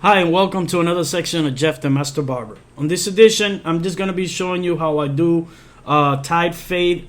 Hi and welcome to another section of Jeff the Master Barber. On this edition, I'm just going to be showing you how I do hide fade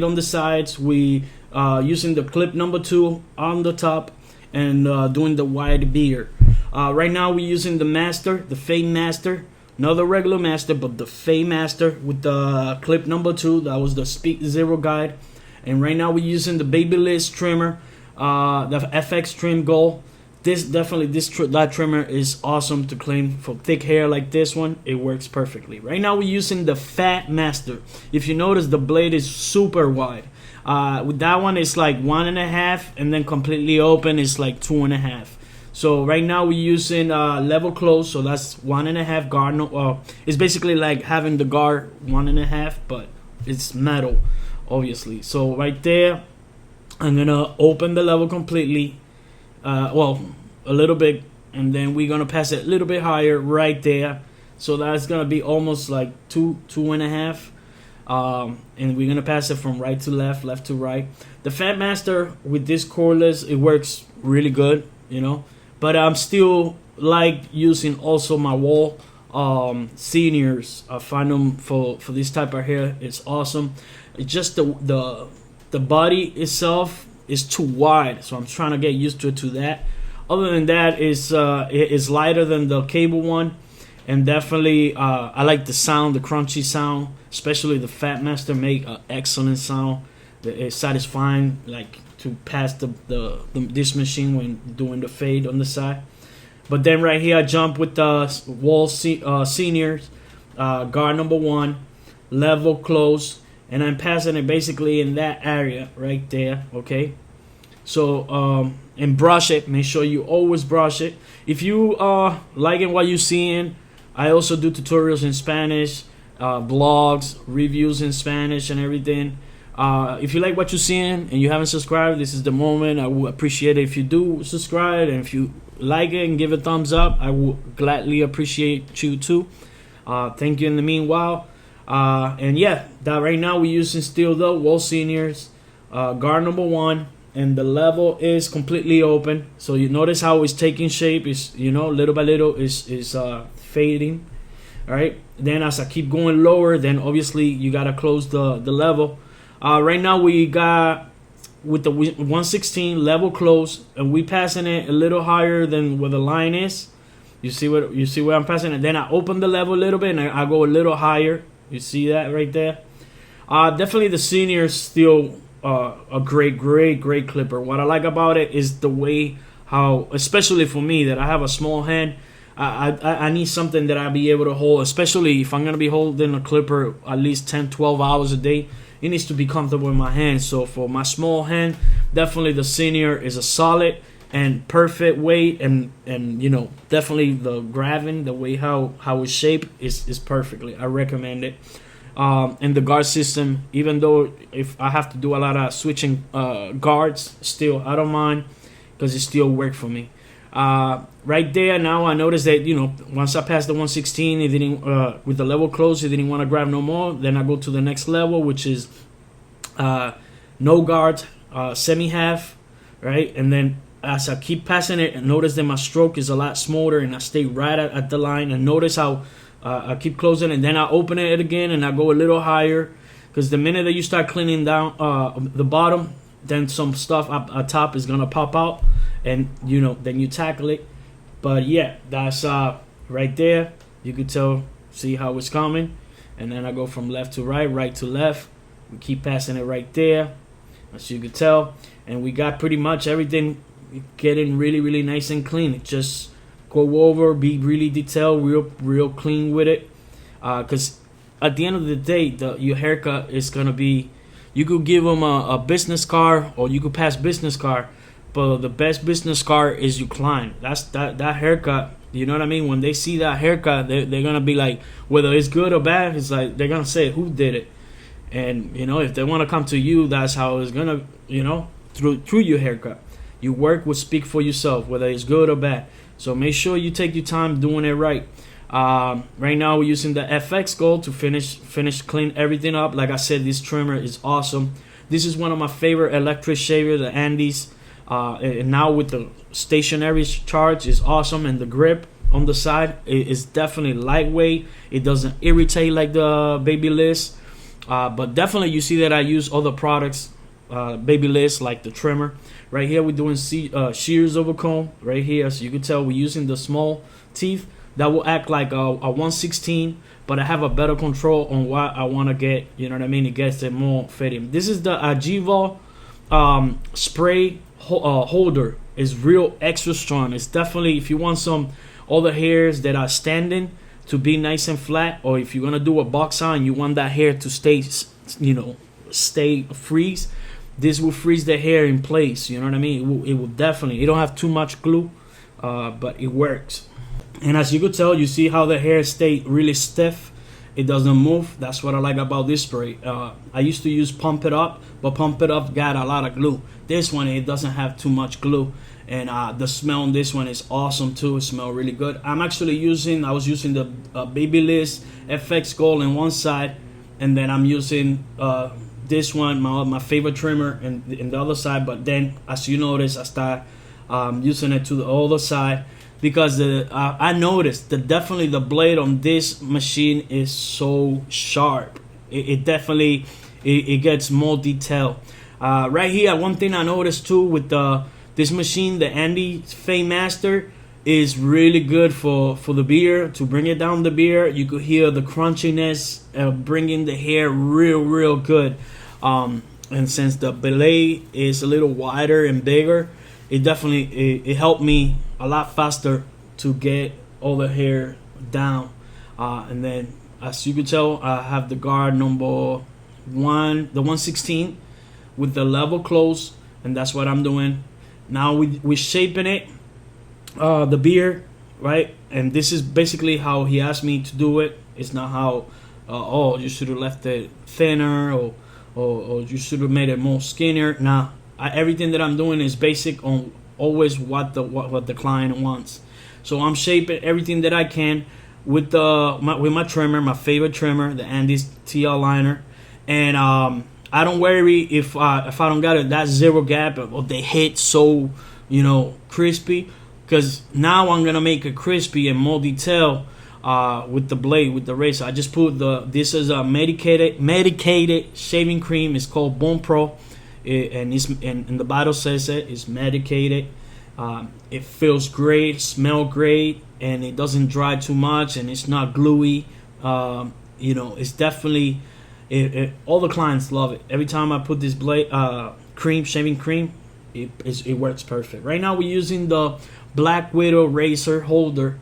on the sides. We using the clip number 2 on the top and doing the wide beard. Right now we're using the master, the fade master, not the regular master, but the fade master with the clip number 2. That was the Speed Zero guide. And right now we're using the Babyliss trimmer, the FX Trim Gold. That trimmer is awesome to clean for thick hair like this one. It works perfectly. Right now we're using the Fat Master. If you notice, the blade is super wide. With that one, it's like 1.5, and then completely open is like 2.5. So right now we're using level close, so that's 1.5 guard. It's basically like having the guard 1.5, but it's metal, obviously. So right there, I'm gonna open the level completely. A little bit, and then we're gonna pass it a little bit higher right there, so that's gonna be almost like 2.5, and we're gonna pass it from right to left, left to right. The Fat Master with this cordless, it works really good, you know, but I'm still like using also my wall seniors. I find them for this type of hair, it's awesome. It's just the body itself is too wide, so I'm trying to get used to that. Other than that, it is lighter than the cable one, and definitely I like the sound, the crunchy sound. Especially the Fat Master make an excellent sound. It's satisfying, like to pass this machine when doing the fade on the side. But then right here I jump with the wall seniors, guard number 1, level close, and I'm passing it basically in that area right there. Okay, so and brush it. Make sure you always brush it. If you are liking what you're seeing, I also do tutorials in Spanish, blogs, reviews in Spanish, and everything. If you like what you're seeing and you haven't subscribed, this is the moment. I would appreciate it if you do subscribe, and if you like it and give a thumbs up, I will gladly appreciate you too. Thank you in the meanwhile. And yeah, that right now we're using still the wall seniors, guard number 1, and the level is completely open. So you notice how it's taking shape. Is, you know, little by little is fading. All right. Then as I keep going lower, then obviously you gotta close the level. Right now we got with the 116 level close, and we passing it a little higher than where the line is. You see where I'm passing it. Then I open the level a little bit, and I go a little higher. You see that right there? Definitely the senior still a great clipper. What I like about it is the way how, especially for me that I have a small hand, I need something that I'll be able to hold, especially if I'm going to be holding a clipper at least 10-12 hours a day. It needs to be comfortable in my hand. So for my small hand, definitely the senior is a solid and perfect weight, and you know, definitely the grabbing, the way how it's shaped is perfectly. I recommend it. And the guard system, even though if I have to do a lot of switching guards, still I don't mind, because it still worked for me. Right there now I noticed that, you know, once I passed the 116, it didn't with the level close, it didn't want to grab no more. Then I go to the next level, which is no guard, semi half, right? And then as I keep passing it, and notice that my stroke is a lot smoother, and I stay right at the line. And notice how I keep closing, and then I open it again, and I go a little higher, because the minute that you start cleaning down the bottom, then some stuff up top is gonna pop out, and you know, then you tackle it. But yeah, that's right there. You could see how it's coming, and then I go from left to right, right to left. We keep passing it right there, as you could tell, and we got pretty much everything getting really nice and clean. It just go over, be really detailed, real clean with it, because at the end of the day, your haircut is gonna be, you could give them a business card, or you could pass business card, but the best business card is your client. That's that haircut. You know what I mean? When they see that haircut, they're gonna be like, whether it's good or bad, it's like they're gonna say who did it. And you know, if they want to come to you, that's how it's gonna, you know, through your haircut. Your work will speak for yourself, whether it's good or bad. So make sure you take your time doing it right. Right now we're using the FX Gold to finish clean everything up. Like I said, this trimmer is awesome. This is one of my favorite electric shavers, the Andes. And now with the stationary charge is awesome, and the grip on the side. It's definitely lightweight. It doesn't irritate like the Babyliss. But definitely you see that I use other products, Babyliss, like the trimmer. Right here we're doing shears over comb. Right here, so you can tell we're using the small teeth that will act like a 1/16, but I have a better control on what I want to get. You know what I mean? It gets it more fitting. This is the Agivo spray holder. It's real extra strong. It's definitely, if you want some other hairs that are standing to be nice and flat, or if you're gonna do a box on, you want that hair to stay, freeze. This will freeze the hair in place. You know what I mean? It will definitely. It don't have too much glue, but it works. And as you could tell, you see how the hair stay really stiff. It doesn't move. That's what I like about this spray. I used to use Pump It Up, but Pump It Up got a lot of glue. This one, it doesn't have too much glue. And the smell on this one is awesome too. It smells really good. I was using the Babyliss FX Gold on one side, and then I'm using this one, my favorite trimmer, in the other side. But then, as you notice, I start using it to the other side, because I noticed that definitely the blade on this machine is so sharp. It definitely gets more detail. Right here, one thing I noticed too with this machine, the Andy Fade Master, is really good for the beard, to bring it down the beard. You could hear the crunchiness, bringing the hair real good. And since the blade is a little wider and bigger, it definitely it helped me a lot faster to get all the hair down. And then, as you can tell, I have the guard number 1, the 1/16, with the level close, and that's what I'm doing. Now we're shaping it, the beard, right? And this is basically how he asked me to do it. It's not how, you should have left it thinner, or you should have made it more skinnier. Nah, everything that I'm doing is basic on always what the client wants. So I'm shaping everything that I can with my trimmer, my favorite trimmer, the Andy's TL liner. And I don't worry if I don't got that zero gap, or they hit so crispy, because now I'm gonna make it crispy and more detail with the blade, with the razor. I just put this is a medicated shaving cream. It's called Bone Pro, and the bottle says it's medicated. It feels great, smells great, and it doesn't dry too much, and it's not gluey. It's definitely. All the clients love it. Every time I put this blade shaving cream, it works perfect. Right now we're using the Black Widow razor holder,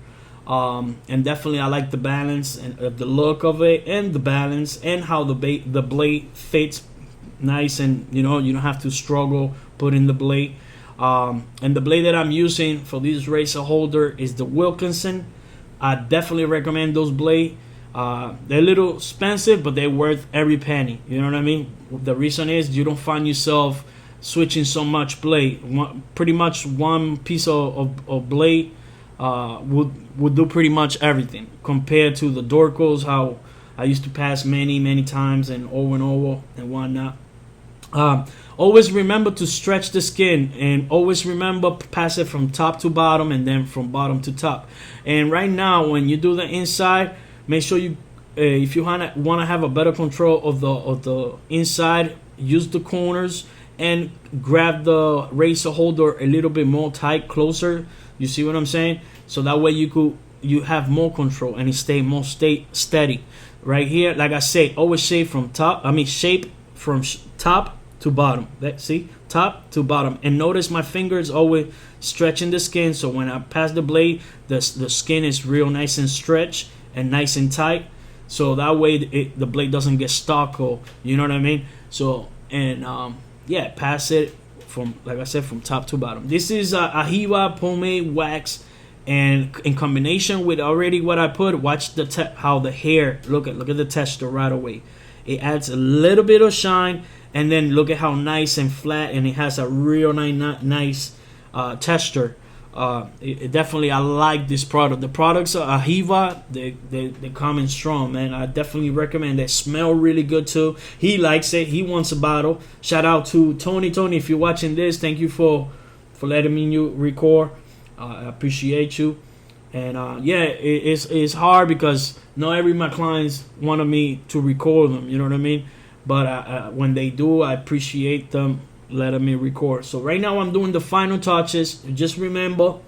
and definitely I like the balance and the look of it, and the balance, and how the blade fits nice, and you don't have to struggle putting the blade. And the blade that I'm using for this razor holder is the Wilkinson. I definitely recommend those blades. They're a little expensive, but they're worth every penny. You know what I mean? The reason is you don't find yourself switching so much blade. Pretty much one piece of blade would do pretty much everything, compared to the Dorcos, how I used to pass many times and over and whatnot. Always remember to stretch the skin, and always remember pass it from top to bottom, and then from bottom to top. And right now, when you do the inside, make sure you, if you want to have a better control of the inside, use the corners and grab the razor holder a little bit more tight, closer. You see what I'm saying? So that way you have more control, and it stay more steady. Right here, like I say, always shape from top. Shape from top to bottom. See, top to bottom. And notice my fingers always stretching the skin. So when I pass the blade, the skin is real nice and stretched and nice and tight, so that way the blade doesn't get stuck, or you know what I mean. So, and pass it from, like I said, from top to bottom. This is Ahiva pomade wax, and in combination with already what I put, watch how the hair look at the texture right away. It adds a little bit of shine, and then look at how nice and flat, and it has a real nice texture. Definitely, I like this product. The products are Ahiva. They come in strong, man. I definitely recommend. They smell really good too. He likes it. He wants a bottle. Shout out to Tony. Tony, if you're watching this, thank you for letting me record. I appreciate you. And yeah, it's hard because not every my clients wanted me to record them. You know what I mean? But when they do, I appreciate them letting me record. So right now I'm doing the final touches. Just remember,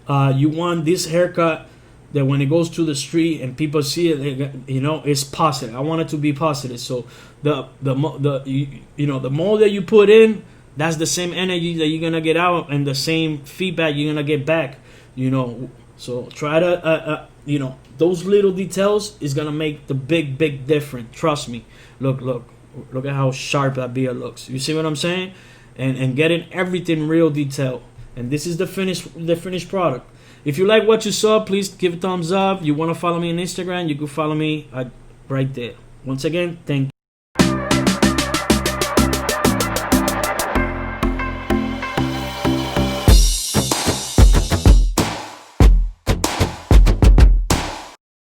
you want this haircut that when it goes to the street and people see it, it's positive. I want it to be positive. So the more that you put in, that's the same energy that you're gonna get out, and the same feedback you're gonna get back. So try to those little details is gonna make the big difference. Trust me. Look at how sharp that beard looks. You see what I'm saying? And getting everything real detailed. And this is the finished product. If you like what you saw, please give a thumbs up. You want to follow me on Instagram, you can follow me right there. Once again, thank you.